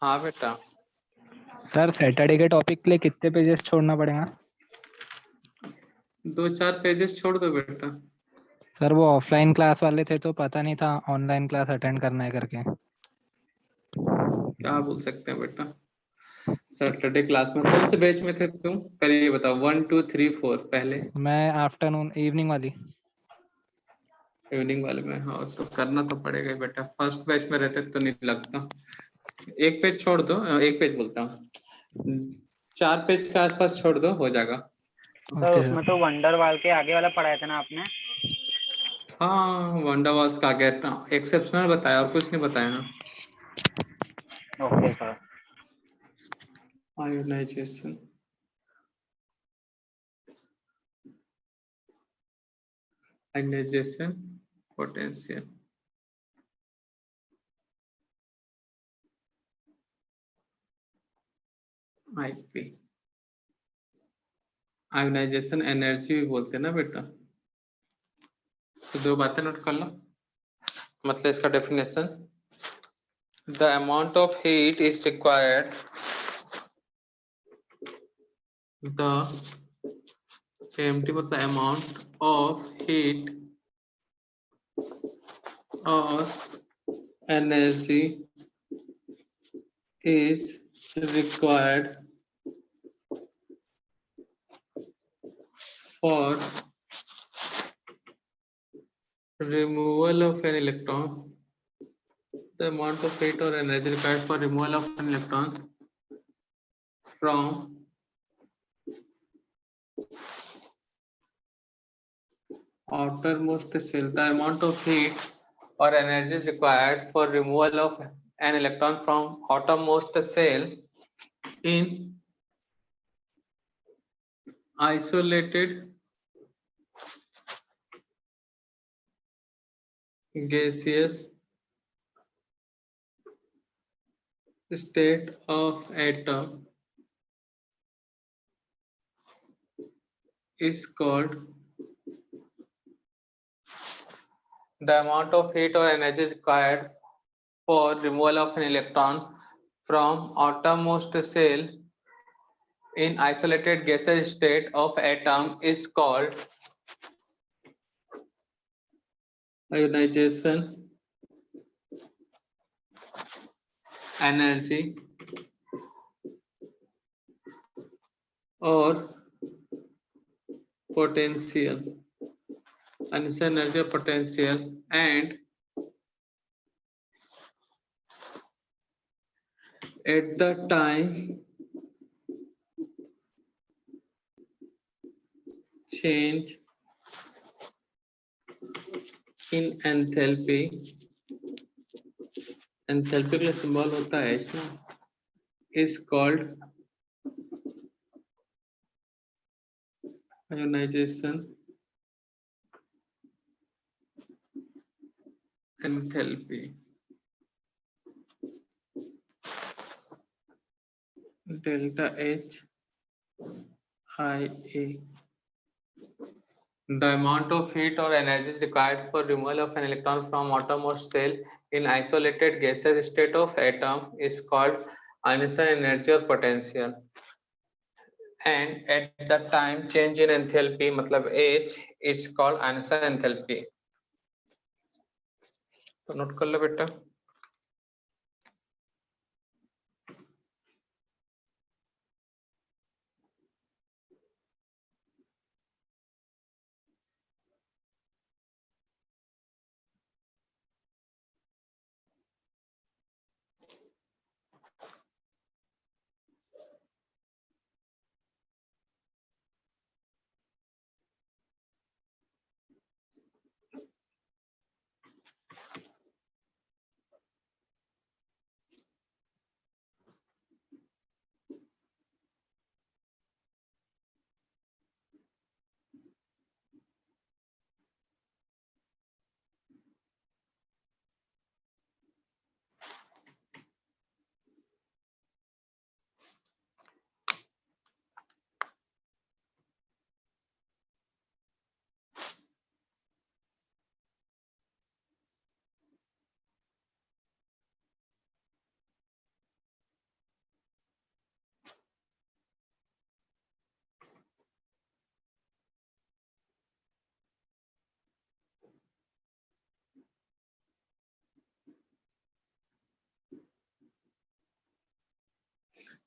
हाँ बेटा। Sir Saturday के टॉपिक के लिए कितने पेजेस छोड़ना पड़ेगा? 2-4 पेजेस छोड़ दो बेटा। सर वो ऑफलाइन क्लास वाले थे तो पता नहीं था ऑनलाइन क्लास अटेंड करना है करके। क्या बोल सकते हैं बेटा। सैटरडे क्लास में कौन से बैच में थे तुम, पहले ये बताओ। 1 2 3 4 पहले मैं आफ्टरनून इवनिंग वाली। इवनिंग वाले में। हाँ तो करना तो पड़ेगा ही बेटा, फर्स्ट बैच में रहते तो नहीं लगता। एक पेज छोड़ दो, एक पेज बोलता हूँ, 4 पेज के आसपास छोड़ दो, हो जाएगा। सर उसमें तो वंडरवाल के आगे वाला पढ़ाया था ना आपने? हाँ वंडरवाल्स का आगे एक्सेप्शनल बताया और कुछ नहीं बताया ना। Okay sir. Ionization, ionization potential, IP. Ionization energy भी बोलते हैं ना बेटा। तो दो बातें नोट कर लो, मतलब इसका definition. The amount of heat is required, the amount मतलब अमाउंट ऑफ हीट और energy is required for removal of an electron. The amount of heat or energy required for removal of an electron from outermost shell. The amount of heat or energy is required for removal of an electron from outermost shell in isolated gaseous state of atom is called. The amount of heat or energy required for removal of an electron from outermost shell in isolated gaseous state of atom is called ionization energy or potential. Ionization energy or potential, and at the time change in enthalpy. enthalpy का symbol होता है इसमें, is called ionization enthalpy. Delta H I A. The amount of heat or energy is required for removal of an electron from outermost shell in isolated gaseous state of atom is called ionization energy or potential. And at the time change in enthalpy मतलब H is called ionization enthalpy. तो note कर लो बेटा।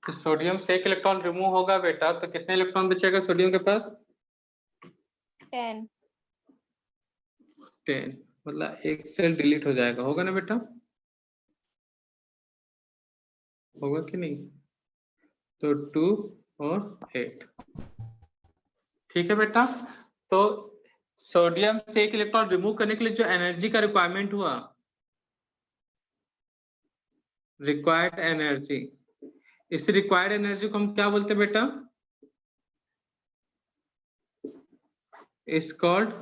तो sodium से एक electron remove होगा बेटा, तो कितने इलेक्ट्रॉन बचेगा सोडियम के पास? 10. 10, मतलब एक सेल डिलीट हो जाएगा, होगा ना बेटा? होगा कि नहीं? तो 2 और 8, ठीक है बेटा। तो सोडियम से एक इलेक्ट्रॉन रिमूव करने के लिए जो एनर्जी का रिक्वायरमेंट हुआ, रिक्वायर्ड एनर्जी, इस रिक्वायर्ड एनर्जी को हम क्या बोलते हैं बेटा? इज कॉल्ड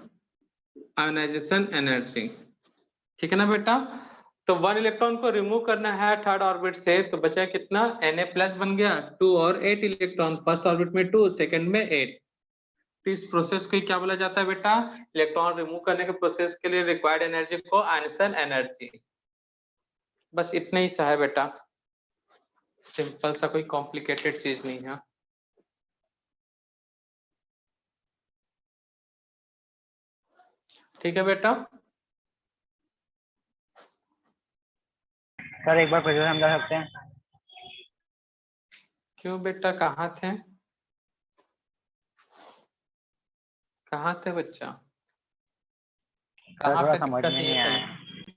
आयोनाइजेशन एनर्जी, ठीक है ना बेटा। तो 1 इलेक्ट्रॉन को रिमूव करना है थर्ड ऑर्बिट से, तो बचा कितना? Na+ बन गया, 2 और 8 इलेक्ट्रॉन, फर्स्ट ऑर्बिट में 2, सेकंड में 8। तो इस प्रोसेस को क्या बोला जाता है बेटा? इलेक्ट्रॉन रिमूव करने के प्रोसेस के लिए रिक्वायर्ड एनर्जी को आयोनाइजेशन एनर्जी। बस इतना ही सा है बेटा, सिंपल सा, कोई कॉम्प्लिकेटेड चीज नहीं है। ठीक है बेटा। सर एक बार फिर से समझा सकते हैं? क्यों बेटा, कहाँ थे? कहाँ थे बच्चा? सर कहाँ थोड़ा पे समझ दिक्कत में है नहीं ये आया। पहले?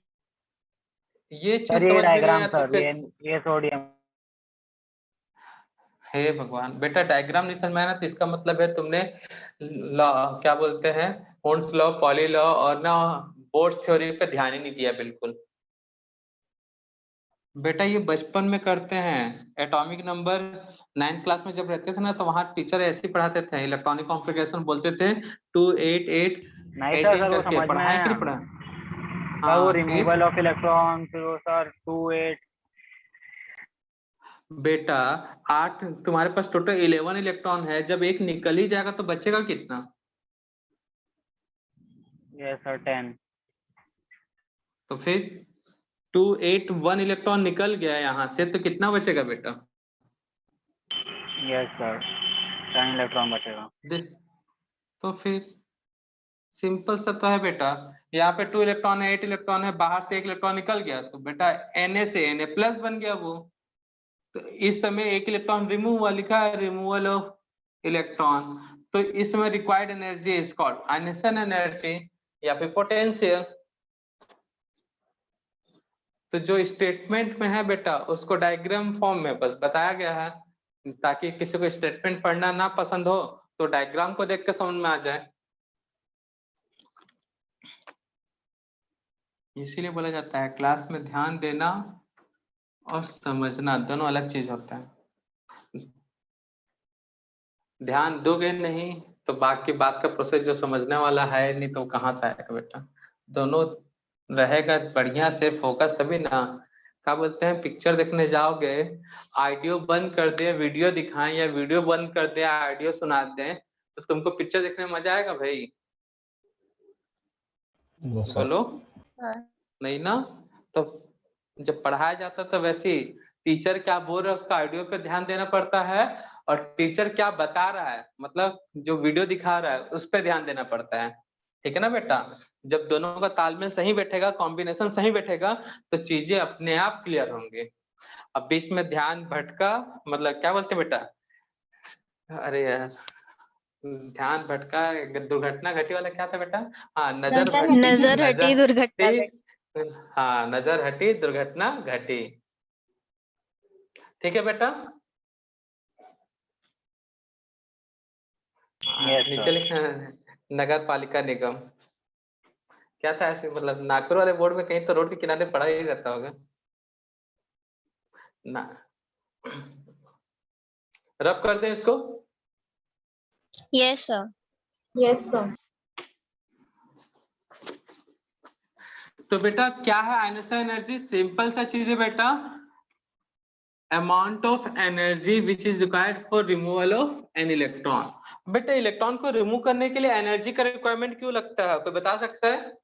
ये चीज सर ये समझ में नहीं डायग्राम आया तो सर, फिर ये सोडियम। हे भगवान बेटा, डायग्राम नहीं समझ में आया ना, तो इसका मतलब है तुमने लॉ, क्या बोलते हैं, ओम्स लॉ, पॉली लॉ और ना बोर्ड थ्योरी पे ध्यान ही नहीं दिया बिल्कुल। बेटा ये बचपन में करते हैं, एटॉमिक नंबर 9th क्लास में जब रहते थे ना, तो वहां टीचर ऐसे ही पढ़ाते थे, इलेक्ट्रॉनिक कॉन्फ़िगरेशन बोलते थे 2 8 8 नहीं सर, 18 वो करके। समझ में पढ़ाए कि आया। नहीं पढ़ा? सर वो हाँ रिमूवल ऑफ इलेक्ट्रॉन, फिर वो सर 2 8। बेटा 8, तुम्हारे पास टोटल 11 इलेक्ट्रॉन है, जब एक निकल ही जाएगा तो बचेगा कितना? Yes sir 10। तो फिर 2 8 1 इलेक्ट्रॉन निकल गया यहाँ से, तो कितना बचेगा बेटा? यस सर 10 इलेक्ट्रॉन बचेगा। तो फिर सिंपल सा तो है बेटा, यहाँ पे 2 इलेक्ट्रॉन है, 8 इलेक्ट्रॉन है, बाहर से एक इलेक्ट्रॉन निकल गया, तो बेटा Na से Na+ बन गया वो। तो इस समय एक इलेक्ट्रॉन रिमूव हुआ, लिखा है रिमूवल ऑफ इलेक्ट्रॉन। तो इस समय required energy is called ionisation energy या फिर पोटेंशियल। तो जो स्टेटमेंट में है बेटा, उसको डायग्राम फॉर्म में बस बताया गया है, ताकि किसी को स्टेटमेंट पढ़ना ना पसंद हो तो डायग्राम को देख के समझ में आ जाए। इसीलिए बोला जाता है क्लास में ध्यान देना और समझना दोनों अलग चीज होता है। ध्यान दोगे नहीं तो बाकी बात का प्रोसेस जो समझने वाला है नहीं, तो कहाँ से आएगा बेटा? दोनों रहेगा बढ़िया से फोकस, तभी ना। क्या बोलते हैं, पिक्चर देखने जाओगे, ऑडियो बंद कर दे वीडियो दिखाएं, या वीडियो बंद कर दे ऑडियो सुना दें, तो तुमको पिक्चर देखने में मजा आएगा भाई? बोलो नहीं ना। तो जब पढ़ाया जाता तो वैसे ही टीचर क्या बोल रहा है उसका ऑडियो पे ध्यान देना पड़ता है, और टीचर क्या बता रहा है, मतलब जो वीडियो दिखा रहा है उस पे ध्यान देना पड़ता है। ठीक है ना बेटा? जब दोनों का तालमेल सही बैठेगा, कॉम्बिनेशन सही बैठेगा, तो चीजें अपने आप क्लियर होंगे। अब बीच में ध्यान भटका, मतलब क्या बोलते हैं बेटा, अरे यार, ध्यान भटका, दुर्घटना घटी वाला क्या था बेटा? हाँ, नजर भटकी, नजर हटी दुर्घटना घटी। हाँ, नजर हटी दुर्घटना घटी। ठीक है बेटा? यस नीचे सर। लिखा है नगर पालिका निगम। क्या था ऐसे, मतलब नागपुर वाले बोर्ड में कहीं तो रोड के किनारे पड़ा ही रहता होगा ना। रब कर दें इसको। Yes, sir. Yes, sir. तो बेटा क्या है आयोनाइजेशन एनर्जी? सिंपल सा चीज है बेटा, amount of energy which is required for removal of an electron. बेटा इलेक्ट्रॉन को रिमूव करने के लिए एनर्जी का रिक्वायरमेंट क्यों लगता है, कोई बता सकता है?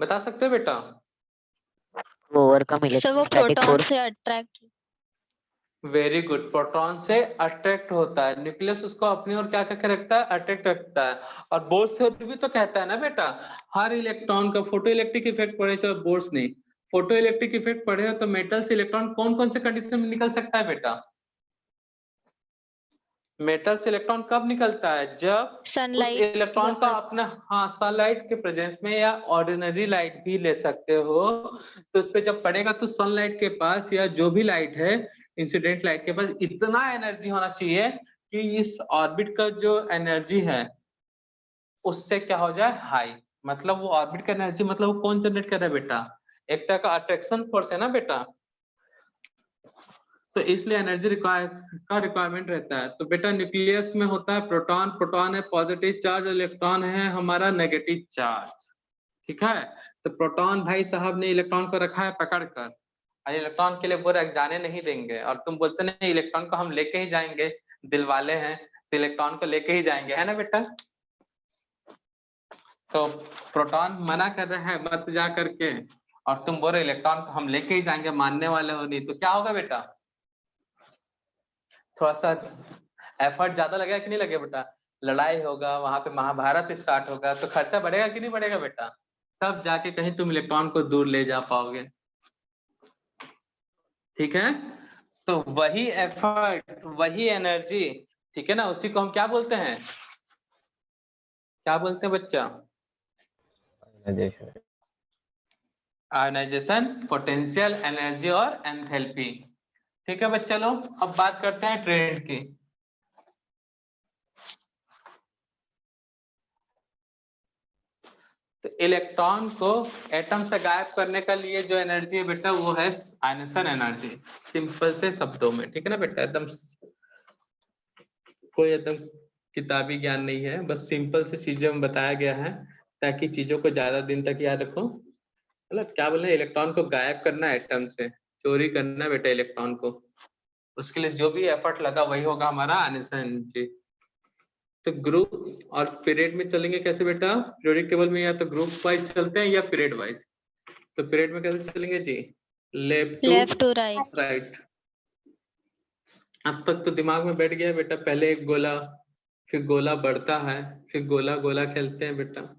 बता सकते हो बेटा? ओवरकम So वो इलेक्ट्रोस्टैटिक प्रोटॉन फोर्स। से अट्रैक्ट। वेरी गुड, प्रोटॉन से अट्रैक्ट होता है, न्यूक्लियस उसको अपनी ओर क्या करके रखता है, अट्रैक्ट रखता है। और बोर्स थ्योरी भी तो कहता है ना बेटा, हर इलेक्ट्रॉन का फोटो इलेक्ट्रिक इफेक्ट पड़े, चाहे बोर्स नहीं, फोटो इलेक्ट्रिक इफेक्ट पढ़े हो तो मेटल से इलेक्ट्रॉन कौन कौन से कंडीशन में निकल सकता है बेटा? मेटल से इलेक्ट्रॉन कब निकलता है? जब उस सनलाइट इलेक्ट्रॉन का अपना, हाँ, सनलाइट के प्रेजेंस में, या ऑर्डिनरी लाइट भी ले सकते हो, तो उस पे जब पड़ेगा तो सनलाइट के पास या जो भी लाइट है, इंसिडेंट लाइट के पास इतना एनर्जी होना चाहिए कि इस ऑर्बिट का जो एनर्जी है उससे क्या हो जाए, हाई। मतलब वो ऑर्बिट का एनर्जी, मतलब वो कौन जनरेट कर रहा है बेटा? एक तरह का अट्रैक्शन फोर्स है ना बेटा, तो इसलिए एनर्जी का रिक्वायरमेंट रहता है। तो बेटा न्यूक्लियस में होता है प्रोटॉन, प्रोटॉन है पॉजिटिव चार्ज, इलेक्ट्रॉन है हमारा नेगेटिव चार्ज, ठीक है। तो प्रोटॉन भाई साहब ने इलेक्ट्रॉन को रखा है पकड़ कर, और इलेक्ट्रॉन के लिए वो जाने नहीं देंगे, और तुम बोलते नहीं इलेक्ट्रॉन को हम लेके ही जाएंगे, दिल वाले हैं तो इलेक्ट्रॉन को लेके ही जाएंगे, है ना बेटा। तो प्रोटॉन मना कर रहा है मत जा करके, और तुम बोल रहे इलेक्ट्रॉन को हम लेके ही जाएंगे, मानने वाले हो नहीं, तो क्या होगा बेटा? थोड़ा सा एफर्ट ज्यादा लगेगा कि नहीं लगेगा बेटा? लड़ाई होगा, वहां पे महाभारत स्टार्ट होगा, तो खर्चा बढ़ेगा कि नहीं बढ़ेगा बेटा? तब जाके कहीं तुम इलेक्ट्रॉन को दूर ले जा पाओगे, ठीक है। तो वही एफर्ट, वही एनर्जी, ठीक है ना, उसी को हम क्या बोलते हैं, क्या बोलते हैं बच्चा? आयोनाइजेशन, पोटेंशियल एनर्जी और एंथैल्पी, ठीक है बच्चा लोग। अब बात करते हैं ट्रेंड की। तो इलेक्ट्रॉन को एटम से गायब करने का लिए जो एनर्जी है बेटा वो है आयनेशन एनर्जी, सिंपल से शब्दों में, ठीक है ना बेटा। एकदम कोई एकदम किताबी ज्ञान नहीं है, बस सिंपल से चीजों में बताया गया है ताकि चीजों को ज्यादा दिन तक याद रखो। मतलब क्या बोल रहे हैं, इलेक्ट्रॉन को गायब करना है एटम से, चोरी करना है बेटा इलेक्ट्रॉन को, उसके लिए जो भी एफर्ट लगा वही होगा हमारा आयनेशन एनर्जी। तो ग्रुप और पीरियड में चलेंगे कैसे बेटा? पीरियोडिक टेबल में या तो ग्रुप वाइज चलते हैं या पीरियड वाइज। तो पीरियड में कैसे चलेंगे जी? Left to right. राइट। अब तक तो दिमाग में बैठ गया बेटा, पहले एक गोला, फिर गोला बढ़ता है, फिर गोला गोला खेलते हैं बेटा।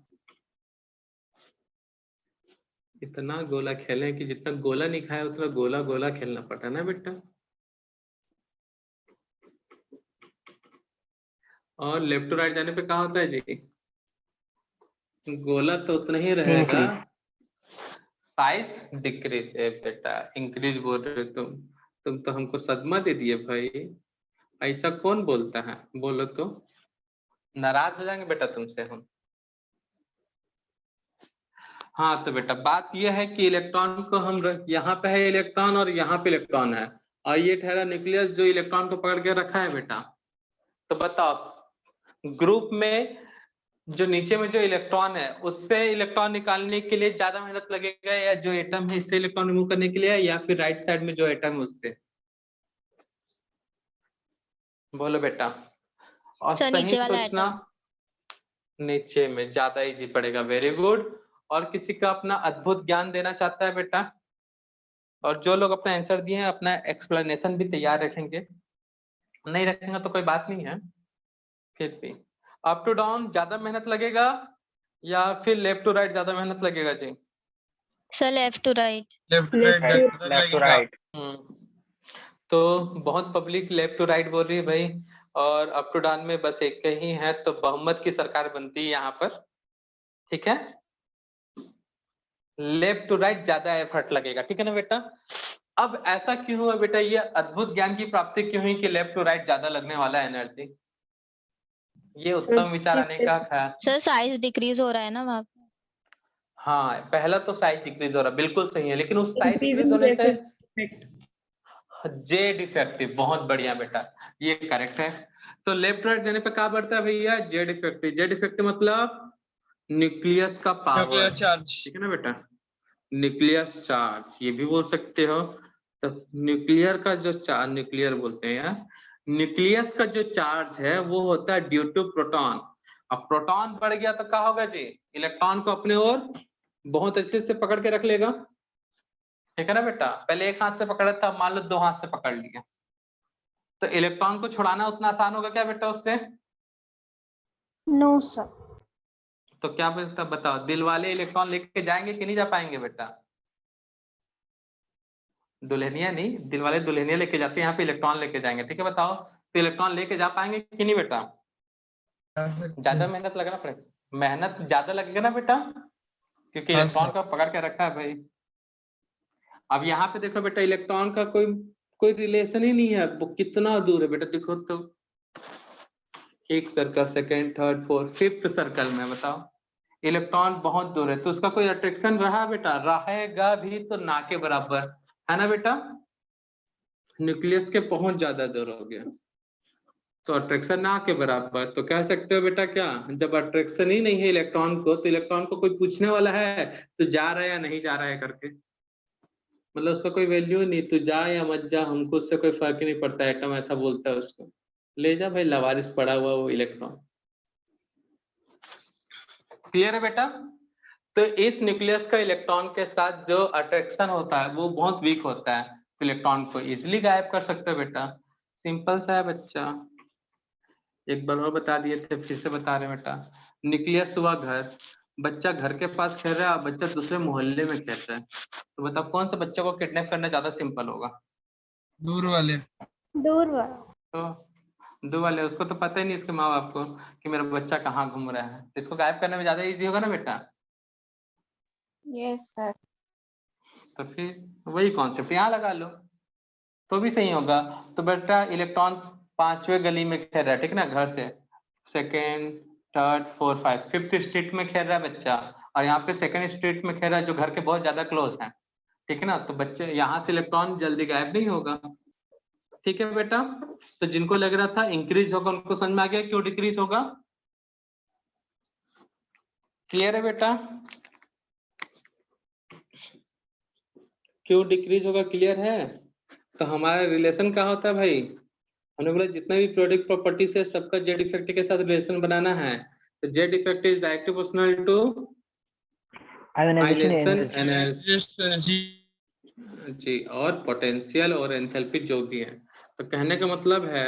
इतना गोला खेले कि जितना गोला नहीं खाया उतना गोला गोला खेलना पड़ा ना बेटा। और लेफ्ट टू राइट जाने पे क्या होता है जी? गोला तो उतना ही रहेगा, साइज डिक्रीज है बेटा, इंक्रीज बोल रहे हो तुम तो हमको सदमा दे दिए भाई। ऐसा कौन बोलता है, बोलो तो, नाराज हो जाएंगे बेटा तुमसे हम। हाँ तो बेटा बात यह है कि इलेक्ट्रॉन को हम यहाँ पे है इलेक्ट्रॉन और यहाँ पे इलेक्ट्रॉन है, और ये ठहरा न्यूक्लियस जो इलेक्ट्रॉन को पकड़ के रखा है बेटा। तो बताओ ग्रुप में जो नीचे में जो इलेक्ट्रॉन है उससे इलेक्ट्रॉन निकालने के लिए ज्यादा मेहनत लगेगा, या जो एटम है इससे इलेक्ट्रॉन रिमूव करने के लिए, या फिर राइट साइड में जो एटम है उससे? बोलो बेटा। और सर सही नीचे वाला सोचना, नीचे में ज्यादा इजी पड़ेगा, वेरी गुड। और किसी का अपना अद्भुत ज्ञान देना चाहता है बेटा? और जो लोग अपना आंसर दिए हैं अपना एक्सप्लेनेशन भी तैयार रखेंगे, नहीं रखेंगे तो कोई बात नहीं है। फिर भी अप टू डाउन ज्यादा मेहनत लगेगा या फिर लेफ्ट टू राइट ज्यादा मेहनत लगेगा जी? Sir left to right. Left to right. तो बहुत पब्लिक लेफ्ट टू राइट बोल रही है भाई, और अप टू डाउन में बस एक ही है, तो बहुमत की सरकार बनती है यहाँ पर, ठीक है। लेफ्ट टू राइट ज्यादा एफर्ट लगेगा, ठीक है ना बेटा। अब ऐसा क्यों हुआ बेटा, ये अद्भुत ज्ञान की प्राप्ति क्यों हुई कि लेफ्ट टू राइट ज्यादा लगने वाला है एनर्जी? ये उत्तम विचार आने का था। सर साइज डिक्रीज हो रहा है ना वहाँ पे। हाँ पहला तो साइज डिक्रीज हो रहा बिल्कुल सही है, लेकिन उस साइज डिक्रीज होने से जेड इफेक्टिव, बहुत बढ़िया बेटा, ये करेक्ट है। तो लेफ्ट राइट जाने पे क्या बढ़ता है भैया? Z effective. जेड इफेक्टिव मतलब न्यूक्लियस का पावर, ठीक है ना बेटा, न्यूक्लियस चार्ज ये भी बोल सकते हो। तो न्यूक्लियर का जो चार्ज, न्यूक्लियर बोलते हैं यार, न्यूक्लियस का जो चार्ज है वो होता है ड्यू टू प्रोटॉन। अब प्रोटॉन बढ़ गया तो क्या होगा जी? इलेक्ट्रॉन को अपने ओर बहुत अच्छे से पकड़ के रख लेगा, ठीक है ना बेटा। पहले एक हाथ से पकड़ा था, मान लो दो हाथ से पकड़ लिया, तो इलेक्ट्रॉन को छुड़ाना उतना आसान होगा क्या बेटा उससे? No sir. तो क्या बेटा बताओ, दिल वाले इलेक्ट्रॉन लेके जाएंगे कि नहीं जा पाएंगे बेटा? दुल्हनिया नहीं, दिल वाले दुल्हनिया लेके जाते हैं, यहाँ पे इलेक्ट्रॉन लेके जाएंगे। ठीक है, बताओ तो इलेक्ट्रॉन लेके जा पाएंगे कि नहीं बेटा? ज्यादा मेहनत लगना पड़ेगा, मेहनत ज्यादा लगेगा ना बेटा, क्योंकि इलेक्ट्रॉन का पकड़ के रखा है भाई। अब यहाँ पे देखो बेटा, इलेक्ट्रॉन का कोई रिलेशन ही नहीं है, वो कितना दूर है बेटा, देखो तो एक circle, second, third, fourth, fifth circle में, बताओ इलेक्ट्रॉन बहुत दूर है, तो उसका कोई अट्रैक्शन रहा बेटा? रहेगा भी तो ना के बराबर, है ना बेटा? न्यूक्लियस के बहुत ज्यादा दूर हो गया, तो अट्रैक्शन ना के बराबर। तो कह सकते हो बेटा क्या, जब अट्रैक्शन ही नहीं है इलेक्ट्रॉन को, तो इलेक्ट्रॉन को कोई पूछने वाला है तो जा रहा है या नहीं जा रहा है करके, मतलब उसका कोई वैल्यू नहीं, तू जा या मत जा, हमको उससे कोई फर्क ही नहीं पड़ता। एटम ऐसा बोलता है उसको, ले जा भाई, लवारिस पड़ा हुआ वो इलेक्ट्रॉन। क्लियर है बेटा? तो इस न्यूक्लियस का इलेक्ट्रॉन के साथ जो अट्रैक्शन होता है वो बहुत वीक होता है, तो इलेक्ट्रॉन को इजिली गायब कर सकते हो बेटा। सिंपल सा है बच्चा, एक बार और बता दिए थे, फिर से बता रहे बेटा। न्यूक्लियस हुआ घर, बच्चा घर के पास खेल रहा है, बच्चा दूसरे मोहल्ले में खेल रहा है, तो बताओ कौन सा बच्चे को किडनैप करना ज्यादा सिंपल होगा? दूर वाले। तो दो वाले, उसको तो पता ही नहीं इसके माँ बाप को कि मेरा बच्चा कहाँ घूम रहा है, इसको गायब करने में ज्यादा इजी होगा ना बेटा। Yes sir. तो फिर वही कॉन्सेप्ट यहाँ लगा लो तो भी सही होगा। तो बेटा इलेक्ट्रॉन 5वें गली में खेल रहा है, ठीक ना, घर से second, third, fourth, five, fifth street में खेल रहा है बच्चा, और यहाँ पे सेकेंड स्ट्रीट में खेल रहा है जो घर के बहुत ज्यादा क्लोज है, ठीक है ना। तो बच्चे यहाँ से इलेक्ट्रॉन जल्दी गायब नहीं होगा, ठीक है बेटा। तो जिनको लग रहा था इंक्रीज होगा उनको समझ में आ गया क्यों डिक्रीज होगा। क्लियर है बेटा, क्यों डिक्रीज होगा, क्लियर है। तो हमारा रिलेशन क्या होता है भाई, हमने बोला जितना भी प्रोडक्ट प्रॉपर्टीज है सबका जेड इफेक्ट के साथ रिलेशन बनाना है, तो Z effect is directly proportional to ionisation energy जी, और पोटेंशियल और एंथैल्पी जो भी है। तो कहने का मतलब है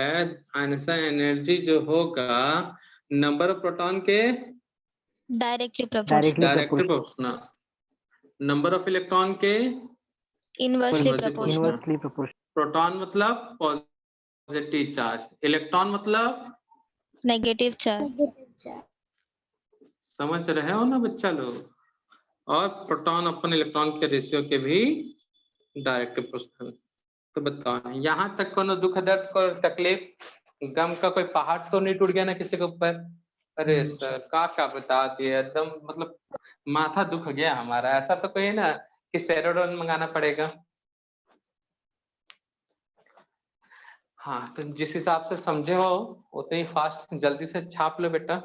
आयनाइजेशन एनर्जी जो होगा नंबर ऑफ प्रोटॉन के directly proportional, number of electron के inversely proportional. Inversely proportional. Proton मतलब पॉजिटिव चार्ज, इलेक्ट्रॉन मतलब नेगेटिव चार्ज। समझ रहे हो ना बच्चा लोग। और प्रोटॉन अपन इलेक्ट्रॉन के रेशियो के भी डायरेक्ट प्रोपोर्शनल। तो बताओ यहाँ तक कोनो दुख दर्द को तकलीफ गम का कोई पहाड़ तो नहीं टूट गया ना किसी के ऊपर? अरे सर का बता दिए, एकदम मतलब माथा दुख गया हमारा। ऐसा तो कोई ना कि सेरोडोन मंगाना पड़ेगा। हाँ, तो जिस हिसाब से समझे हो उतनी फास्ट जल्दी से छाप लो बेटा,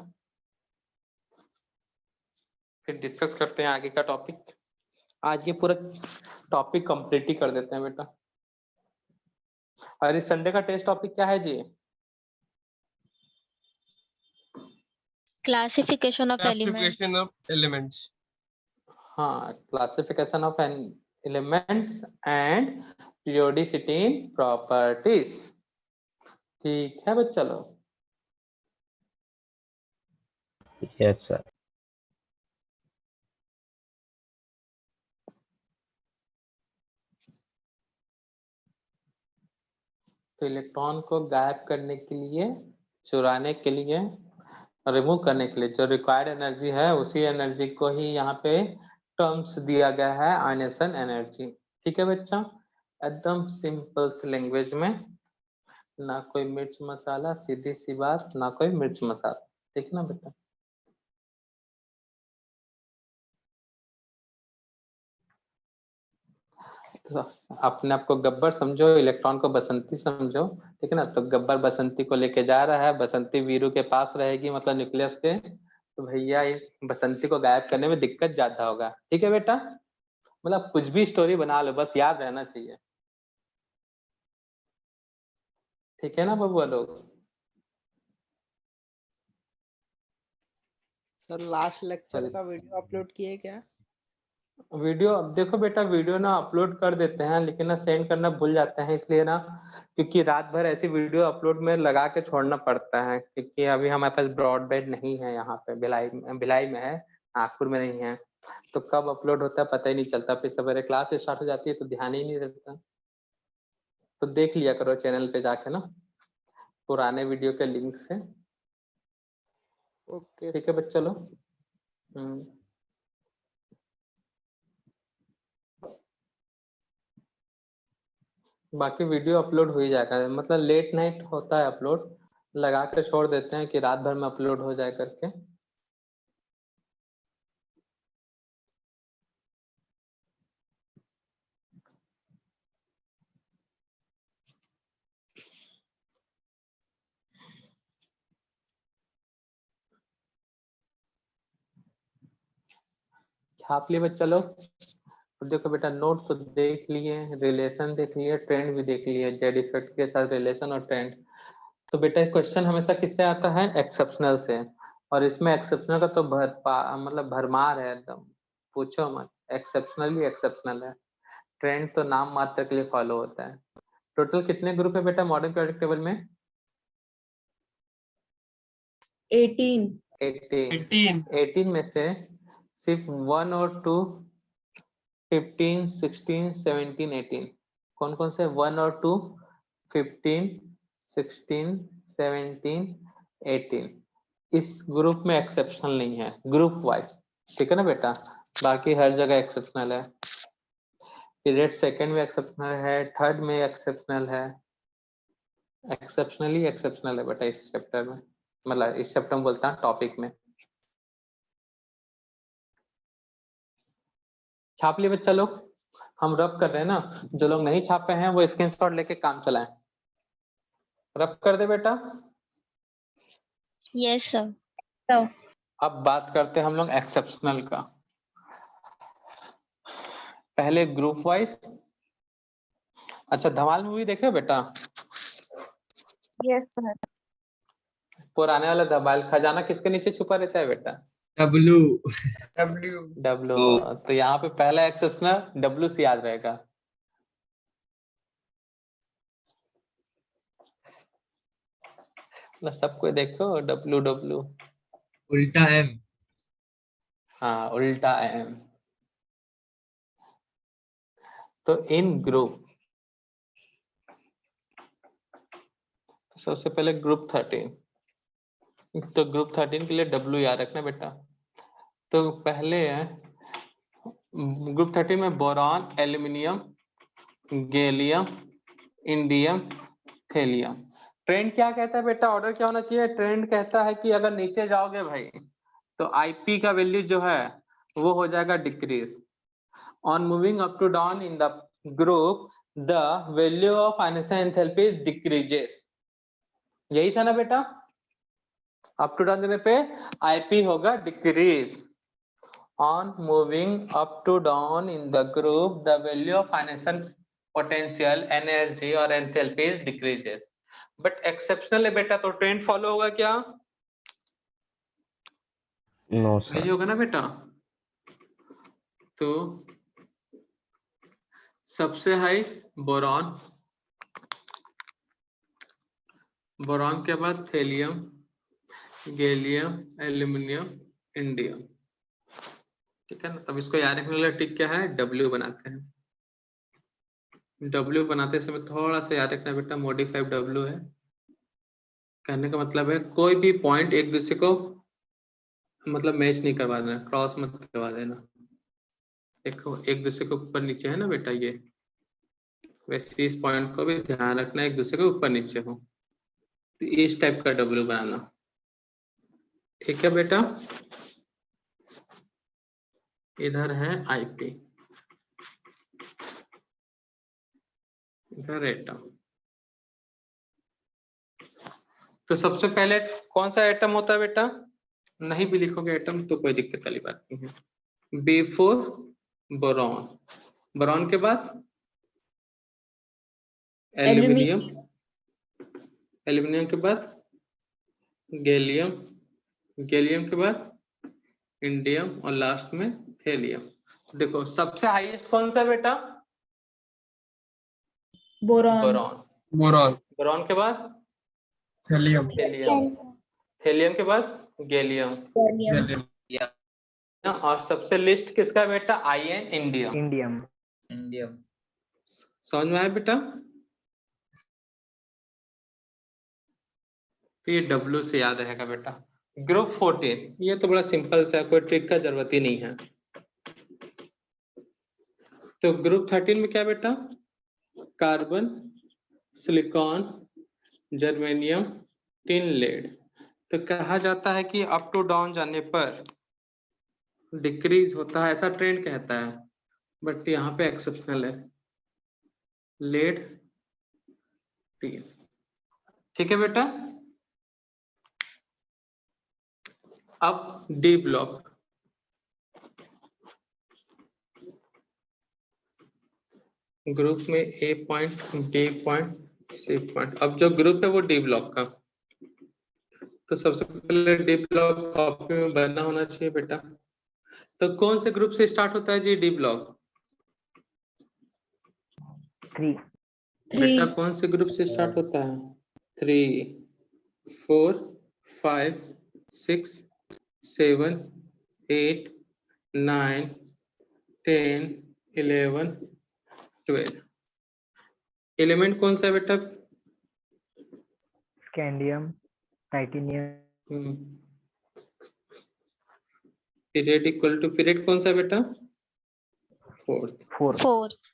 फिर डिस्कस करते हैं आगे का टॉपिक। आज ये पूरा टॉपिक कंप्लीट ही कर देते हैं बेटा। और इस संडे का टेस्ट टॉपिक क्या है जी? Classification of elements. हाँ, classification of elements and periodicity in properties. ठीक है बच्चा लोग। Yes sir. तो इलेक्ट्रॉन को गायब करने के लिए, चुराने के लिए, रिमूव करने के लिए जो रिक्वायर्ड एनर्जी है उसी एनर्जी को ही यहाँ पे टर्म्स दिया गया है आयनाइजेशन एनर्जी। ठीक है बच्चा, एकदम सिंपल सी लैंग्वेज में, ना कोई मिर्च मसाला, सीधी सी बात, ना कोई मिर्च मसाला। ठीक है ना बेटा। तो अपने आप को गब्बर समझो, इलेक्ट्रॉन को बसंती समझो, ठीक है ना। तो गब्बर बसंती को लेके जा रहा है, बसंती वीरू के पास रहेगी मतलब न्यूक्लियस के, तो भैया ये बसंती को गायब करने में दिक्कत ज्यादा होगा। ठीक है बेटा, मतलब कुछ भी स्टोरी बना लो, बस याद रहना चाहिए। ठीक है ना बबुआ लोग। सर लास्ट लेक्चर का वीडियो अपलोड किए क्या? वीडियो अब देखो बेटा, वीडियो ना अपलोड कर देते हैं लेकिन ना सेंड करना भूल जाते हैं, इसलिए ना, क्योंकि रात भर ऐसी वीडियो अपलोड में लगा के छोड़ना पड़ता है, क्योंकि अभी हमारे पास ब्रॉडबैंड नहीं है यहाँ पे, भिलाई में है, नागपुर में नहीं है। तो कब अपलोड होता है पता ही नहीं चलता, फिर सवेरे क्लास स्टार्ट हो जाती है तो ध्यान ही नहीं रहता। तो देख लिया करो चैनल पे जाके ना, पुराने वीडियो के लिंक से। ओके ठीक है बच्चा लोग। बाकी वीडियो अपलोड हो ही जाएगा, मतलब लेट नाइट होता है अपलोड, लगा के छोड़ देते हैं कि रात भर में अपलोड हो जाए करके। छाप लिए बच्चा लोग। तो देखो बेटा, नोट तो देख लिए, रिलेशन देख लिए, ट्रेंड भी देख लिए, जेड इफेक्ट के साथ रिलेशन और ट्रेंड। तो बेटा क्वेश्चन हमेशा किससे आता है? एक्सेप्शनल से। और इसमें एक्सेप्शनल का तो मतलब भरमार है एकदम, पूछो मत। एक्सेप्शनल ही एक्सेप्शनल है, ट्रेंड तो नाम मात्र के लिए फॉलो होता है। टोटल कितने ग्रुप है बेटा मॉडर्न पीरियोडिक टेबल में? 18 18 में से सिर्फ 1 और 2, 15, 16, 17, 18, कौन कौन से? 1 और 2, 15, 16, 17, 18। इस ग्रुप में एक्सेप्शनल नहीं है, ग्रुप वाइज। ठीक है ना बेटा, बाकी हर जगह एक्सेप्शनल है। पीरियड सेकंड में एक्सेप्शनल है, थर्ड में एक्सेप्शनल है। एक्सेप्शनली एक्सेप्शनल है बेटा इस चैप्टर में, मतलब इस चैप्टर में बोलता है टॉपिक में। छाप लिए बच्चा लोग? हम रब कर रहे हैं ना, जो लोग नहीं छापे हैं वो स्क्रीनशॉट लेके काम चलाएं। रब कर दे बेटा। Yes sir. अब बात करते हैं हम लोग एक्सेप्शनल का। पहले ग्रुप वाइज। अच्छा, धमाल मूवी देखे हो बेटा? Yes sir. पुराने वाला धमाल, खजाना किसके नीचे छुपा रहता है बेटा? W W. तो यहाँ पे पहला एक्सेप्शनल डब्लू से याद रहेगा। ना सबको देखो, डब्लू डब्लू। उल्टा M। हाँ, उल्टा एम। तो इन ग्रुप, सबसे पहले ग्रुप 13। तो ग्रुप 13 के लिए डब्लू याद रखना बेटा। तो पहले ग्रुप 13 में boron, aluminium, gallium, indium, thallium. Trend क्या कहता है बेटा? ऑर्डर क्या होना चाहिए? ट्रेंड कहता है कि अगर नीचे जाओगे भाई तो आईपी का वैल्यू जो है वो हो जाएगा decrease. On moving up to down in the group the value of ionisation enthalpy decreases. यही था ना बेटा? अप टू डाउन देने पे आईपी होगा decrease. On moving up to down in the group, the value of ionization potential, energy और enthalpy decreases. But exceptional है बेटा, तो ट्रेंड फॉलो होगा क्या? नो यही सर। होगा ना बेटा। तो सबसे हाई बोरॉन, बोरॉन के बाद थेलियम, गैलियम, एल्यूमिनियम, इंडियम। ठीक है ना? तब इसको याद रखने वाला टिक क्या है? डब्ल्यू बनाते हैं। डब्ल्यू बनाते समय थोड़ा सा याद रखना बेटा, मॉडिफाइड डब्ल्यू है। कहने का मतलब है कोई भी पॉइंट एक दूसरे को मतलब मैच नहीं करवा देना, क्रॉस मत करवा देना। देखो एक दूसरे के ऊपर नीचे है ना बेटा, ये वैसे इस पॉइंट को भी ध्यान रखना, एक दूसरे के ऊपर नीचे हो। तो इस टाइप का डब्ल्यू बनाना। ठीक है बेटा? इधर है आईपी, इधर एटम। तो सबसे पहले कौन सा एटम होता है बेटा? नहीं भी लिखोगे एटम तो कोई दिक्कत वाली बात नहीं है। बिफोर बोरॉन, बोरॉन के बाद एल्यूमिनियम, एल्यूमिनियम के बाद गैलियम, गैलियम के बाद इंडियम और लास्ट में थेलियम। देखो सबसे हाईएस्ट कौन सा है बेटा? बोरॉन। बोरॉन के बाद थेलियम। थेलियम के बाद गैलियम। और सबसे लिस्ट किसका है बेटा? IN, indium. इंडियम। समझ में आया बेटा? तो ये W से याद रहेगा बेटा। ग्रुप 14 ये तो बड़ा सिंपल सा, कोई ट्रिक का जरूरत ही नहीं है। तो ग्रुप 13 में क्या बेटा, carbon, silicon, germanium, tin, lead. तो कहा जाता है कि अप टू डाउन जाने पर डिक्रीज होता है, ऐसा ट्रेंड कहता है, बट यहाँ पे एक्सेप्शनल है, लेड, टिन। ठीक है बेटा। अब डी ब्लॉक, ग्रुप में A point, B point, C point. अब जो ग्रुप है वो डी ब्लॉक का, तो सबसे पहले डी ब्लॉक कॉपी में बनना होना चाहिए बेटा। तो कौन से ग्रुप से स्टार्ट होता है जी डी ब्लॉक? 3 बेटा कौन से ग्रुप से स्टार्ट होता है? 3, 4, 5, 6, 7, 8, 9, 10, 11, 12। एलिमेंट कौन सा है बेटा? Scandium, titanium. Period equal to period कौन सा है बेटा? 4th। 4th,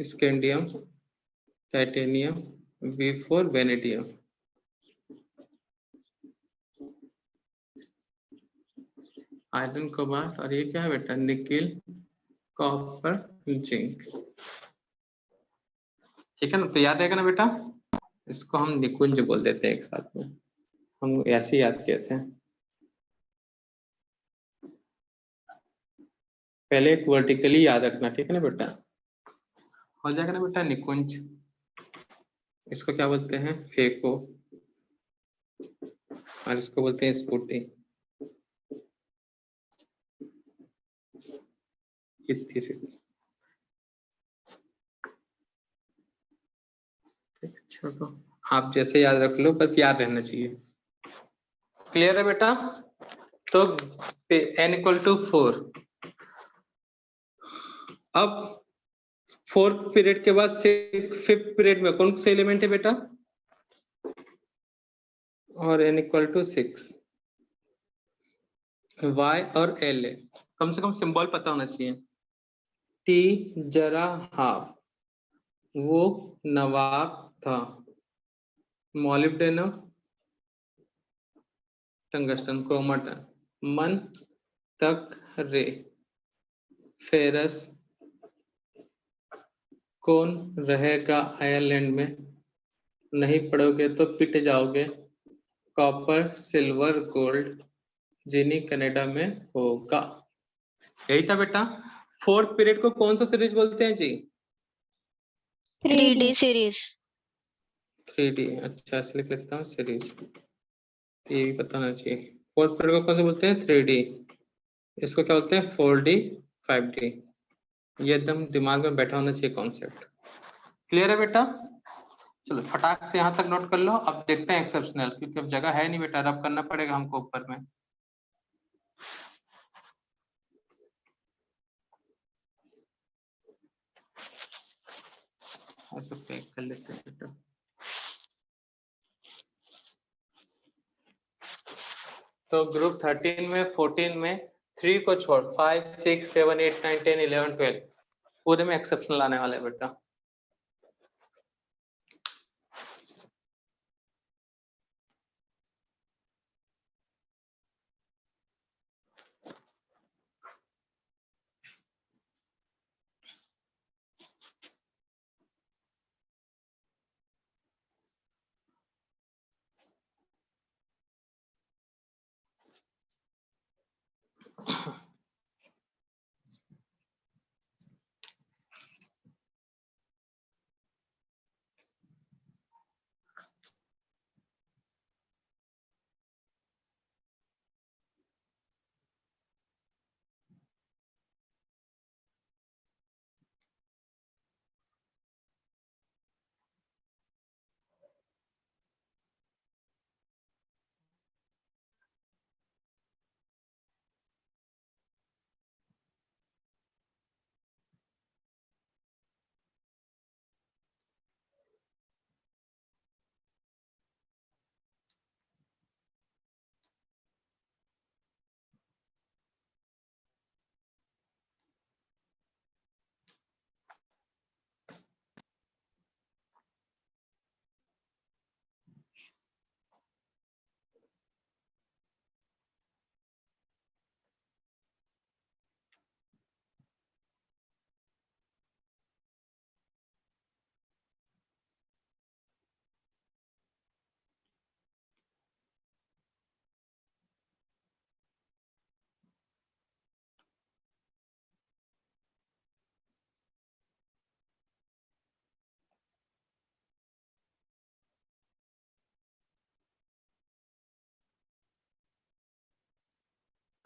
scandium, titanium, V4 vanadium. Iron cobalt, और ये क्या है बेटा? Nickel, copper, zinc. ठीक है ना, तो याद रहेगा ना बेटा। इसको हम निकुंज बोल देते हैं एक साथ में, हम ऐसे याद किए थे। पहले एक वर्टिकली याद रखना, ठीक है ना बेटा। हो जाएगा ना बेटा निकुंज। इसको क्या बोलते हैं? फेको, और इसको बोलते हैं स्पूटी। छोड़ो, आप जैसे याद रख लो, बस याद रहना चाहिए। क्लियर है बेटा? तो n इक्वल टू 4। अब 4th पीरियड के बाद 5th पीरियड में कौन से एलिमेंट है बेटा? और n इक्वल टू 6। y और l कम से कम सिंबल पता होना चाहिए। t जरा हाफ, वो नवाब था। मॉलिब्डेनम, टंगस्टन, क्रोमाटन, मन तक रे, फेरस, कौन रहेगा आयरलैंड में, नहीं पढ़ोगे तो पिट जाओगे। कॉपर, सिल्वर, गोल्ड, जिनी कनाडा में होगा। यही था बेटा। 4th पीरियड को कौन सा सीरीज बोलते हैं जी? 3D series, 3D। अच्छा, इसलिए लिखता हूँ सीरीज, ये भी बताना चाहिए। 4th पीरियड को कौन सा बोलते हैं? 3D। इसको क्या बोलते हैं? 4D, 5D। ये एकदम दिमाग में बैठा होना चाहिए कॉन्सेप्ट। क्लियर है बेटा? चलो फटाक से यहाँ तक नोट कर लो। अब देखते हैं एक्सेप्शनल, क्योंकि अब जगह है नहीं बेटा, रब करना पड़ेगा हमको ऊपर में। ऐसे पैक कर लेते हैं बेटा। तो ग्रुप 13 में 14 में 3 को छोड़ 5, 6, 7, 8, 9, 10, 11, 12 पूरे में एक्सेप्शनल आने वाले हैं बेटा।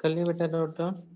कर लिया बेटा नोट डाउन?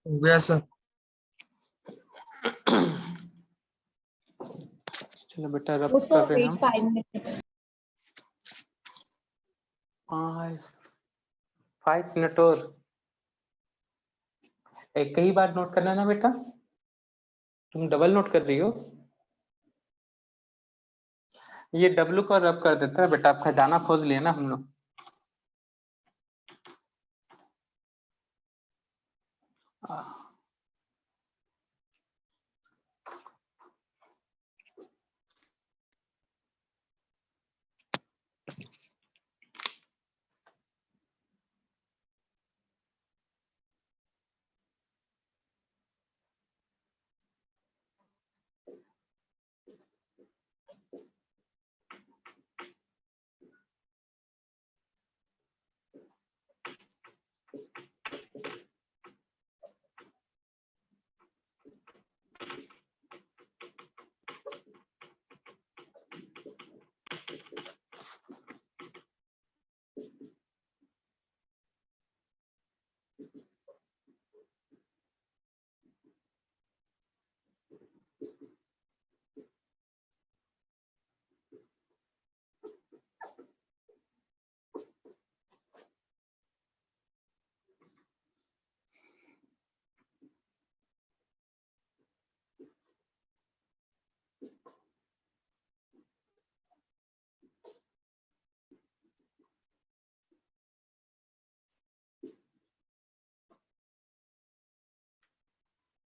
हो गया सर। चलो बेटा रब Also कर रहे हैं wait हम। 5 minutes. 5 मिनट और एक ही बार नोट करना है ना बेटा? तुम डबल नोट कर रही हो? ये डब्लू को रब कर देता है बेटा, आप खजाना खोज लिए ना हम लोग।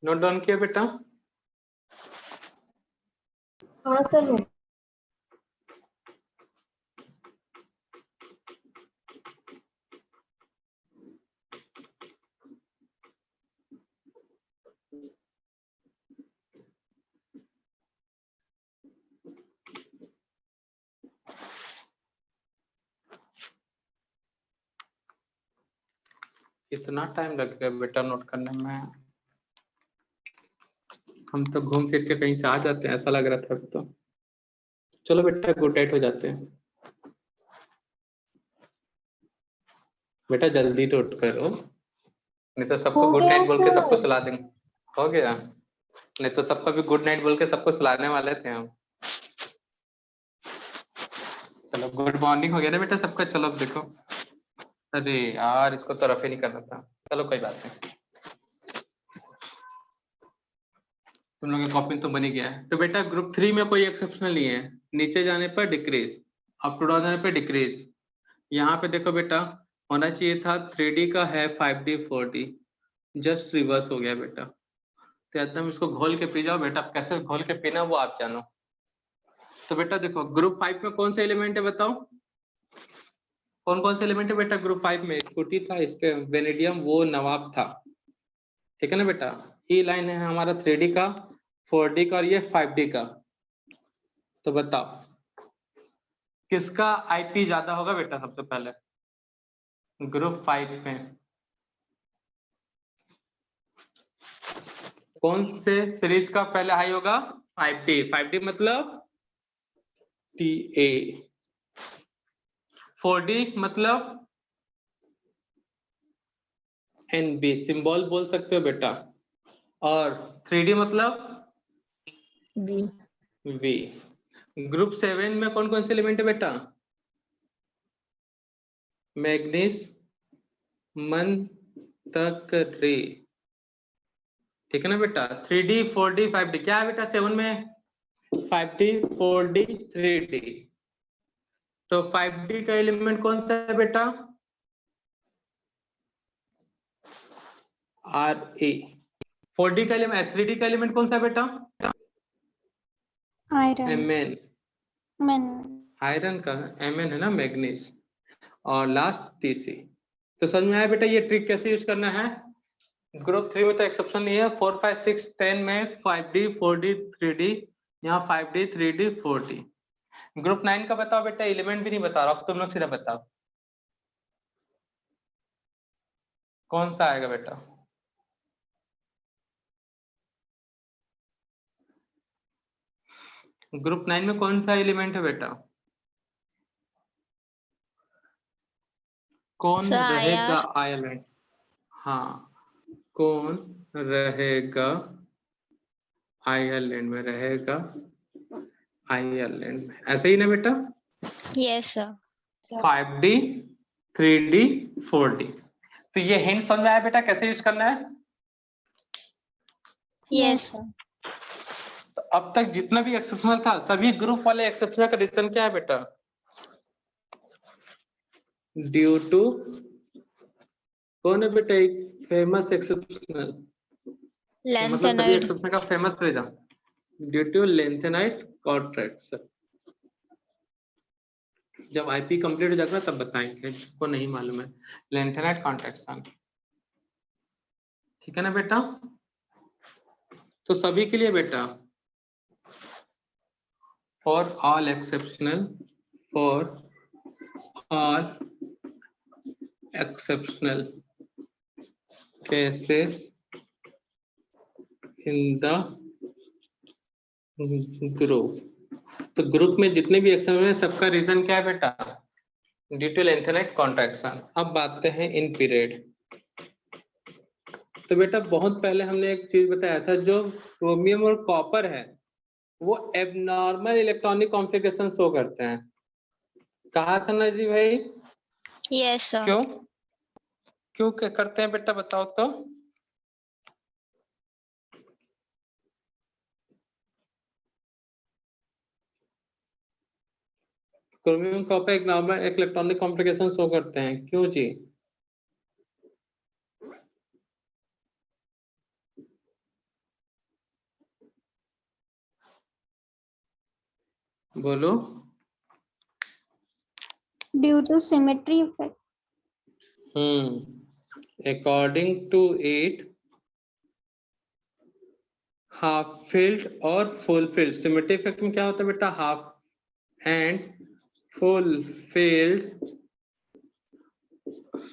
नोट डाउन किया बेटा? हाँ सर हो कितना टाइम लगेगा बेटा नोट करने में? हम तो घूम फिर के कहीं से आ जाते हैं, ऐसा लग रहा था अभी तो। चलो बेटा गुड नाइट हो जाते हैं। बेटा जल्दी नोट करो, नहीं तो सबको हो गुड गया नाइट बोल के सबको सर। सुला देंगे। हो गया? नहीं तो सबको भी गुड नाइट बोल के सबको सुलाने वाले थे हम। चलो गुड मॉर्निंग हो गया ना बेटा सबका? चलो अब देखो। अरे यार इसको तो रफ ही नहीं करना था। चलो कोई बात नहीं, तुम लोगों का कॉपी तो बन ही गया है। तो बेटा ग्रुप 3 में कोई एक्सेप्शनल नहीं है। नीचे जाने पर डिक्रीज, अप टू डाउन जाने पर डिक्रीज। यहाँ पे देखो बेटा होना चाहिए था 3D का है 5D 4D, जस्ट रिवर्स हो गया बेटा। तो एकदम इसको घोल के पी जाओ बेटा, अब कैसे घोल के पीना वो आप जानो। तो बेटा देखो ग्रुप 5 में कौन से एलिमेंट है बताओ? कौन कौन से एलिमेंट है बेटा ग्रुप 5 में? स्कूटी था, इसके वेनेडियम वो नवाब था, ठीक है ना बेटा? ये लाइन है हमारा 3D का, 4D का और ये 5D का। तो बताओ किसका आईपी ज्यादा होगा बेटा सबसे पहले ग्रुप 5 में? कौन से सीरीज का पहले हाई होगा? 5D। 5D मतलब TA। 4D मतलब NB सिंबल बोल सकते हो बेटा। और 3D मतलब V। ग्रुप 7 में कौन कौन से एलिमेंट है बेटा? मैग्नीज, मंतकरी, ठीक है ना बेटा। 3D 4D 5D क्या है बेटा 7 में? 5D 4D 3D। तो 5D का एलिमेंट कौन सा है बेटा? Re। 4D का एलिमेंट 3D का एलिमेंट कौन सा है बेटा? Mn। आयरन का Mn है ना, मैग्नीज। और लास्ट Tc। तो समझ में आया बेटा ये ट्रिक कैसे यूज करना है? ग्रुप 3 में तो एक्सेप्शन नहीं है। 4 5 6 10 में 5D 4D 3D, यहाँ 5D 3D 4D। ग्रुप 9 का बताओ बेटा, एलिमेंट भी नहीं बता रहा, अब तुम लोग सीधा बताओ कौन सा आएगा बेटा? ग्रुप 9 में कौन सा एलिमेंट है बेटा? कौन रहेगा आयरलैंड? हाँ, कौन रहेगा आयरलैंड में? रहेगा आयरलैंड में, ऐसे ही ना बेटा? Yes sir. 5D 3D 4D। तो ये हिंट समझ में आया बेटा कैसे यूज करना है? Yes sir. तो अब तक जितना भी एक्सेप्शनल था, सभी ग्रुप वाले एक्सेप्शनल का रीजन क्या है बेटा? ड्यू टू कौन है बेटा एक फेमस एक्सेप्शनल? मतलब सभी लेंथेनॉइड। एक्सेप्शनल का famous reason due to lanthanide contraction. जब आईपी कंप्लीट हो जाएगा तब बताएंगे, जिसको नहीं मालूम है लेंथेनाइट कॉन्ट्रैक्शन, ठीक है ना बेटा? तो सभी के लिए बेटा, for all exceptional, for all exceptional cases in the group। तो ग्रुप में जितने भी एक्सेप्शन है सबका रीजन क्या है बेटा? Due to lanthanide contraction. अब बात हैं इन पीरियड। तो बेटा बहुत पहले हमने एक चीज बताया था, जो क्रोमियम और कॉपर है वो एबनॉर्मल इलेक्ट्रॉनिक कॉन्फ़िगरेशन शो करते हैं। कहा था ना जी भाई? Yes sir. क्यों क्यों करते हैं बेटा बताओ तो? क्रोमियम कॉपर एक नॉर्मल इलेक्ट्रॉनिक कॉम्प्लिकेशन शो करते हैं, क्यों जी? बोलो। Due to symmetry effect. According to it half filled और फुल फिल्ड। सिमेट्री इफेक्ट में क्या होता है बेटा? Half and full filled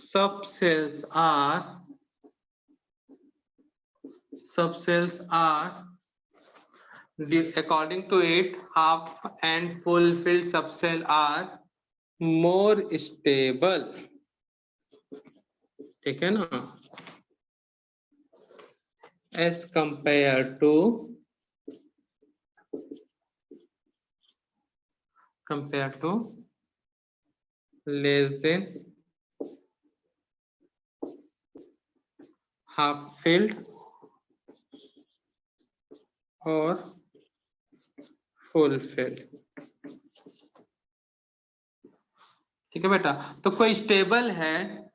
subcells are according to it half and full filled subcell are more stable, ठीक है ना, as compared to less than half filled और फुल फिल्ड, ठीक है बेटा? तो कोई स्टेबल है,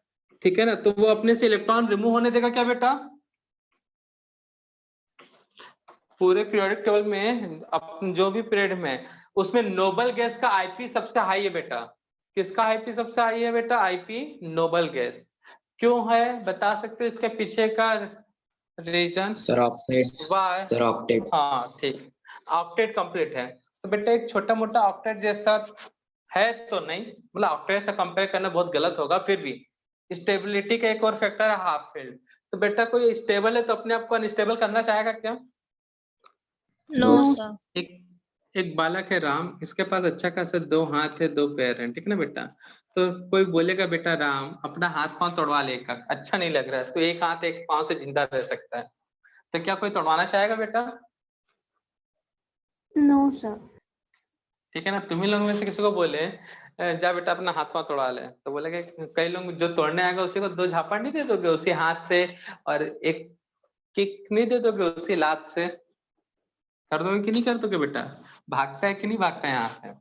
ठीक है ना, तो वो अपने से इलेक्ट्रॉन रिमूव होने देगा क्या बेटा? पूरे पीरियोडिक टेबल में जो भी पीरियड में उसमें नोबल गैस का आईपी सबसे हाई है बेटा। किसका आईपी सबसे हाई है बेटा? IP noble gas. क्यों है बता सकते हो इसके पीछे का reason? Sir octet. Sir octet. हाँ ठीक, ऑक्टेट कंप्लीट है। तो बेटा एक छोटा मोटा ऑक्टेट जैसा है तो नहीं, मतलब ऑक्टेट से कंपेयर करना बहुत गलत होगा, फिर भी स्टेबिलिटी का एक और फैक्टर है हाफ फील्ड। तो बेटा कोई स्टेबल है तो अपने आप को अनस्टेबल करना चाहेगा क्या? No sir. एक बालक है राम, इसके पास अच्छा खासा 2 हाथ है 2 पैर हैं, ठीक है ना बेटा? तो कोई बोलेगा बेटा राम अपना हाथ पांव तोड़वा लेगा, अच्छा नहीं लग रहा है, तो एक हाथ एक पांव से जिंदा रह सकता है, तो क्या कोई तोड़वाना चाहेगा बेटा? No, sir. ठीक है ना। तुम्ही लोगों में से किसी को बोले जा बेटा अपना हाथ पांव तोड़ा ले, तो बोलेगा कई लोग जो तोड़ने आएगा उसी को 2 झापड़ नहीं दे दोगे उसी हाथ से, और एक किक नहीं दे दोगे उसी लात से? कर दोगे कि नहीं कर दोगे बेटा? भागता है कि नहीं भागता है यहाँ से?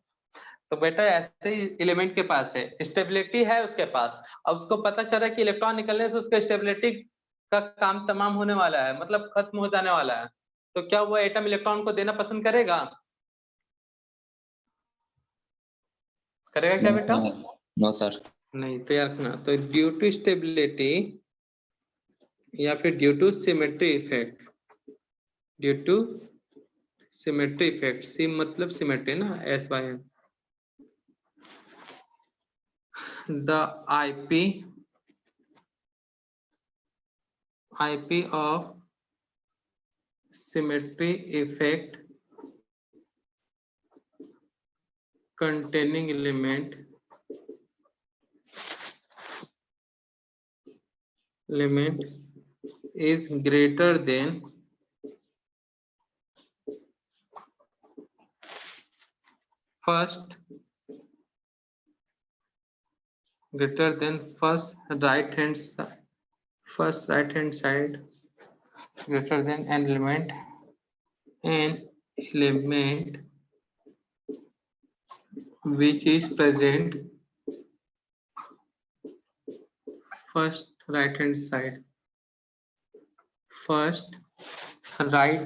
तो बेटा ऐसे ही एलिमेंट के पास है, स्टेबिलिटी है उसके पास, अब उसको पता चल रहा है कि इलेक्ट्रॉन निकलने से उसका स्टेबिलिटी का काम तमाम होने वाला है, मतलब खत्म हो जाने वाला है, तो क्या वो एटम इलेक्ट्रॉन को देना पसंद करेगा? करेगा क्या No, बेटा? sir. No, sir. नहीं, तो याद रखना, तो ड्यू टू स्टेबिलिटी या फिर due to symmetry effect, due to symmetry effect, सी मतलब सिमेट्री ना, SYM, the IP of symmetry effect containing element is greater than first right hand side, greater than an element which is present first right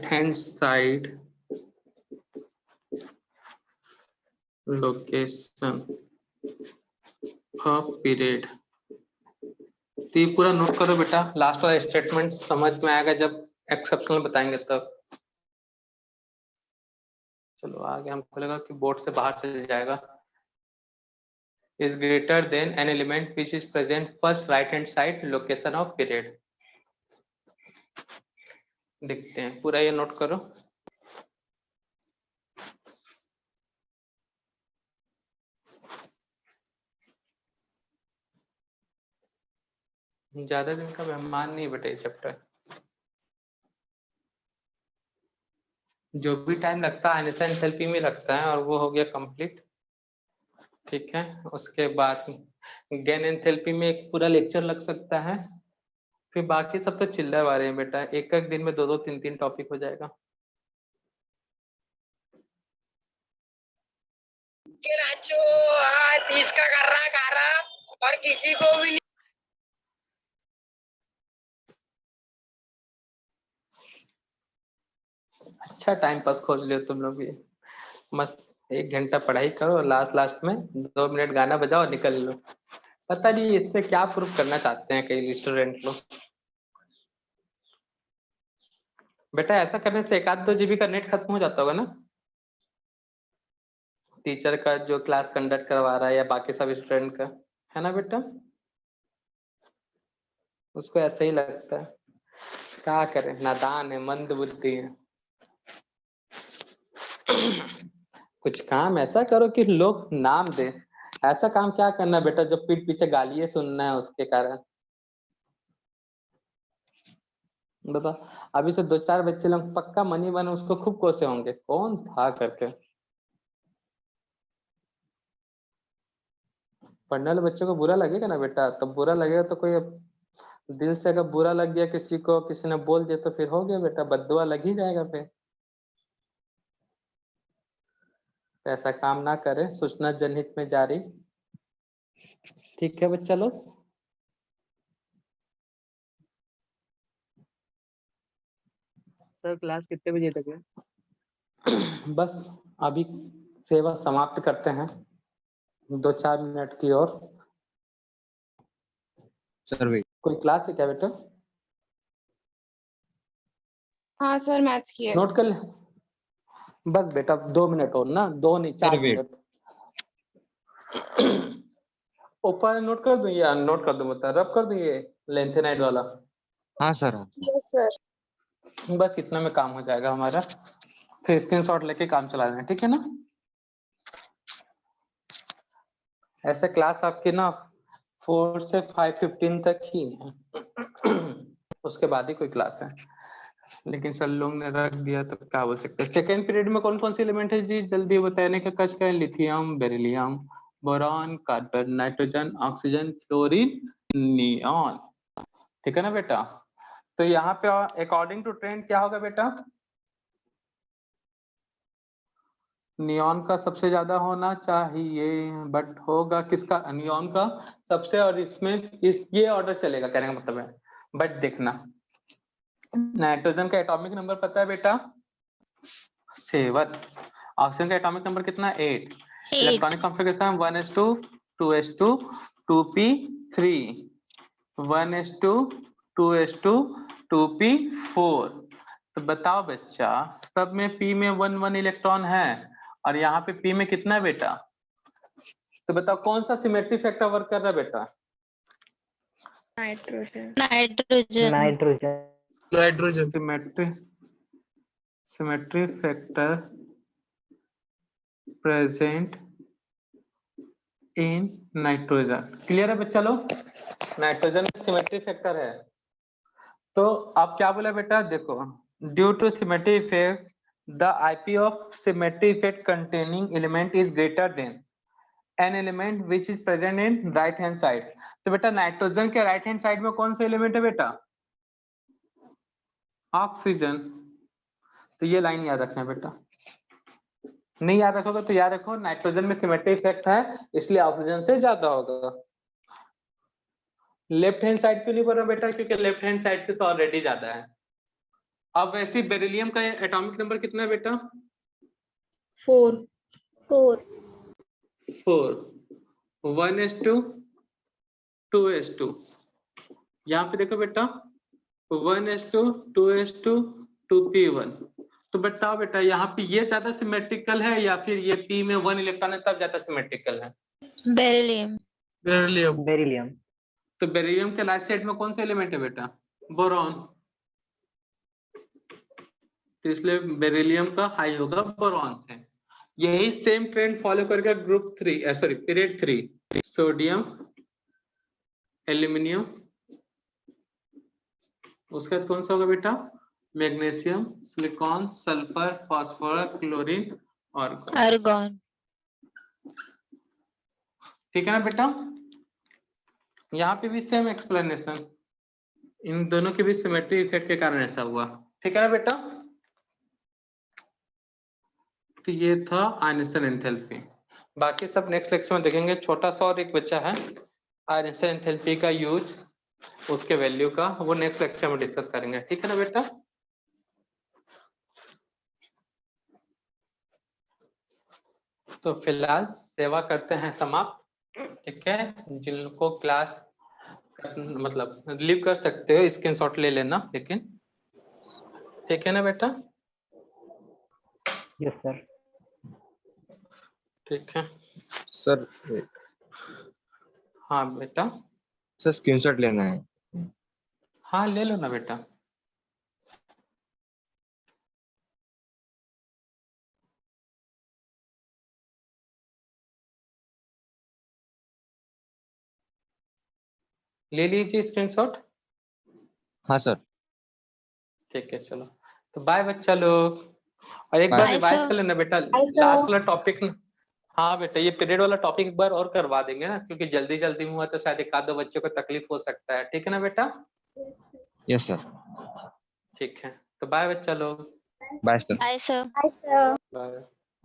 hand side location of period। तो ये पूरा note करो बेटा, last वाला statement समझ में आएगा जब एक्सेप्शनल बताएंगे तब। चलो आगे हमको लगा कि बोर्ड से बाहर चल जाएगा। Is greater than an element which is present first right hand side location of period. देखते हैं, पूरा ये नोट करो। ज्यादा दिन का मेहमान नहीं बेटा ये चैप्टर, जो भी टाइम लगता है आयनिसन एंथैल्पी में लगता है, और वो हो गया कंप्लीट। ठीक है, उसके बाद गेन एंथैल्पी में एक पूरा लेक्चर लग सकता है, फिर बाकी सब तो चिल्लर वाले हैं बेटा, एक एक दिन में 2-2 3-3 टॉपिक हो जाएगा। इसका कर रहा खा रहा और किसी को भी अच्छा टाइम पास खोज लियो तुम लोग भी, मस्त 1 घंटा पढ़ाई करो, लास्ट में 2 मिनट गाना बजाओ और निकल लो। पता नहीं इससे क्या प्रूफ करना चाहते हैं कई स्टूडेंट लोग। बेटा ऐसा करने से 1-2 GB का नेट खत्म हो जाता होगा ना, टीचर का जो क्लास कंडक्ट करवा रहा है या बाकी सब स्टूडेंट का, है ना बेटा? उसको ऐसा ही लगता है, क्या करें, नादान है, मंद बुद्धि है। कुछ काम ऐसा करो कि लोग नाम दे, ऐसा काम क्या करना बेटा जो पीठ पीछे गालियां सुनना है उसके कारण। बता, अभी से 2-4 बच्चे लोग पक्का मनी बने उसको खूब कोसे होंगे, कौन था करके। पढ़ने वाले बच्चों को बुरा लगेगा ना बेटा, तब बुरा लगेगा तो कोई दिल से अगर बुरा लग गया किसी को, किसी ने बोल दिया तो फिर हो गया बेटा, बद्दुआ लग ही जाएगा फिर। ऐसा काम ना करें, सूचना जनहित में जारी। ठीक है बच्चा लोग, सर क्लास कितने बजे तक है? बस अभी सेवा समाप्त करते हैं 2-4 मिनट की और। Sir wait. कोई क्लास है क्या बेटा? हाँ सर, मैथ्स की है। नोट कर ले बस बेटा, 2 मिनट और ना, 2 नहीं 4 मिनट। ऊपर नोट कर दूं या नोट कर दूं बता, रब कर दूं ये लेंथेनाइड वाला? हाँ सर। Yes sir. बस इतना में काम हो जाएगा हमारा, फिर स्क्रीनशॉट लेके काम चला लेना, ठीक है ना? ऐसे क्लास आपकी ना 4 से 5:15 तक ही है। उसके बाद ही कोई क्लास है, लेकिन सर लोग ने रख दिया तो क्या बोल सकते हैं। सेकेंड पीरियड में कौन कौन सी एलिमेंट है जी, जल्दी बताने का कश का, lithium, beryllium, boron, carbon, nitrogen, oxygen, chlorine, neon. ठीक है ना बेटा। तो यहाँ पे अकॉर्डिंग टू ट्रेंड क्या होगा बेटा, नियॉन का सबसे ज्यादा होना चाहिए, बट होगा किसका, नियॉन का सबसे, और इसमें ये ऑर्डर चलेगा, कहने का मतलब है। बट देखना, नाइट्रोजन का एटॉमिक नंबर पता है बेटा 7, ऑक्सीजन का एटॉमिक नंबर कितना 8, 8 electronic configuration 1s2 2s2 2p3 1s2 2s2 2p4। तो बताओ बच्चा, सब में p में 1 इलेक्ट्रॉन है और यहाँ पे p में कितना है बेटा, तो बताओ कौन सा सिमेट्री फैक्टर वर्क कर रहा है बेटा, nitrogen. Nitrogen. Symmetry factor present in nitrogen. Clear है बच्चा लोग, नाइट्रोजन में सिमेट्री फैक्टर है। तो आप क्या बोला बेटा, देखो, due to symmetry effect the IP of symmetry effect containing element is greater than an element which is present in right hand side. तो बेटा नाइट्रोजन के राइट हैंड साइड में कौन सा एलिमेंट है बेटा, ऑक्सीजन। तो ये लाइन याद रखना बेटा, नहीं याद रखोगे तो याद रखो नाइट्रोजन में सिमेट्री इफेक्ट है, इसलिए ऑक्सीजन से ज्यादा होगा। लेफ्ट हैंड साइड क्यों नहीं बोल रहा बेटा, क्योंकि लेफ्ट हैंड साइड से तो ऑलरेडी ज्यादा है। अब वैसे बेरिलियम का एटॉमिक नंबर कितना है बेटा, 4 1s2 2s2। यहाँ पे देखो बेटा 1s2 2s2 2p1। तो बताओ बेटा यहाँ पे ये ज्यादा सिमेट्रिकल है या फिर ये p में 1 इलेक्ट्रॉन है तब ज्यादा सिमेट्रिकल है, बेरिलियम। तो बेरिलियम के लास्ट साइड में कौन सा एलिमेंट है बेटा, बोरॉन। तो इसलिए बेरिलियम का हाई होगा बोरॉन से। यही सेम ट्रेंड फॉलो करके group 3 sorry period 3, sodium, aluminium, उसके बाद कौन सा होगा बेटा, magnesium, silicon, sulphur, phosphorus, chlorine और आर्गन। ठीक है ना बेटा। यहाँ पे भी सेम एक्सप्लेनेशन, इन दोनों के भी सिमेट्री इफेक्ट के कारण ऐसा हुआ। ठीक है ना बेटा। तो ये था आयनिसन एंथैल्पी, बाकी सब नेक्स्ट लेक्चर में देखेंगे। छोटा सा और एक बच्चा है आयनिसन एंथैल्पी का यूज, उसके वैल्यू का, वो नेक्स्ट लेक्चर में डिस्कस करेंगे। ठीक है ना बेटा। तो फिलहाल सेवा करते हैं समाप्त। ठीक है, जिनको क्लास मतलब लीव कर सकते हो, स्क्रीनशॉट ले लेना लेकिन। ठीक है ना बेटा। Yes sir. ठीक है सर हाँ बेटा, सर स्क्रीनशॉट लेना है। हाँ ले लो ना बेटा। ले लीजिए स्क्रीनशॉट। हाँ सर। ठीक है चलो, तो बाय बच्चा लोग। और एक Bye. बार Bye, रिवाइज sir. कर लेना बेटा, sir. लास्ट वाला टॉपिक। हाँ बेटा, ये पीरियड वाला टॉपिक एक बार और करवा देंगे ना, क्योंकि जल्दी जल्दी में हुआ तो शायद एक आध दो बच्चों को तकलीफ हो सकता है। ठीक है ना बेटा। Yes sir. ठीक है, तो बाय बच्चा लोग। Bye sir. Bye, sir. Hi, sir. Bye.